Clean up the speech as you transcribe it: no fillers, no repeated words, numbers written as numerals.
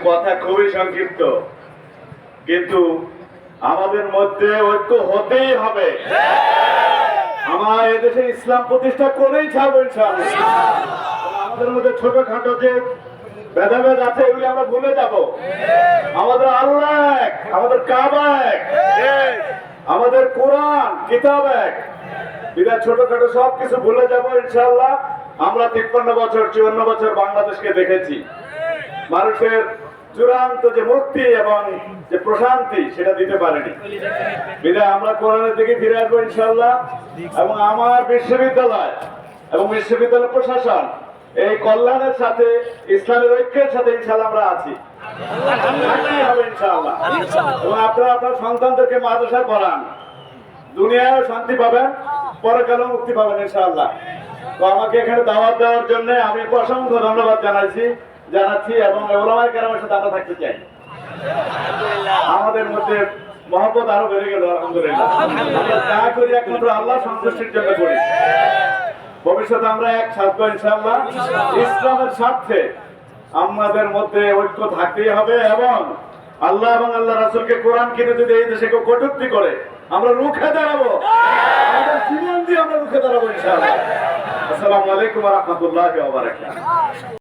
কথা খুবই সংক্ষিপ্ত, কিন্তু আমাদের মধ্যে ঐক্য হতেই হবে। আমার এদেশে ইসলাম প্রতিষ্ঠা করেই ছাড়বো ইনশাআল্লাহ। আমাদের মধ্যে ছোটখাটো যে ভেদাভেদ আছে এগুলি আমরা ভুলে যাব। আমাদের আল্লাহ এক, আমাদের কাবা এক, আমাদের কোরআন কিতাব এক। বিধায় ছোটখাটো সবকিছু ভুলে যাব ইনশাআল্লাহ। আমরা 53 বছর 54 বছর বাংলাদেশকে দেখেছি, মানুষের চূড়ান্ত যে মুক্তি এবং যে প্রশান্তি সেটা দিতে পারেনি। বিধায় আমরা কোরআনের দিকে ফিরে আসবো ইনশাআল্লাহ। এবং আমার বিশ্ববিদ্যালয় এবং বিশ্ববিদ্যালয় প্রশাসন এই কল্যাণের সাথে, ইসলামের ঐক্যের সাথে ইনশাআল্লাহ আমরা আছি। ইনশাআল্লাহ। এবং আপনারা আপনার সন্তানদেরকে মাদ্রাসায় পড়ান, দুনিয়ায় শান্তি পাবেন, পরকালেও মুক্তি পাবেন ইনশাআল্লাহ। তো আমাকে এখানে দাওয়াত দেওয়ার জন্য আমি অসংখ্য ধন্যবাদ জানাচ্ছি এবং ওলামায়ে কেরামের সাথে আমরা থাকতে চাই। আমাদের মধ্যে মহব্বত আরো বেড়ে গেল আলহামদুলিল্লাহ। আমরা যা করি একমাত্র আল্লাহ সন্তুষ্টির জন্য করি। ভবিষ্যতে আমরা এক থাকবো ইনশাআল্লাহ। ইসলামের স্বার্থে আমাদের মধ্যে ঐক্য থাকতেই হবে এবং আল্লাহ এবং আল্লাহ রাসূলকে কোরআন কিনে যদি এই দেশে কেউ কটূক্তি করে আমরা রুখে দাঁড়াবো, আমাদের জীবন দিয়ে আমরা রুখে দাঁড়াবো ইনশাআল্লাহ। আসসালামু আলাইকুম ওয়া রাহমাতুল্লাহি ওয়া বারাকাতুহু।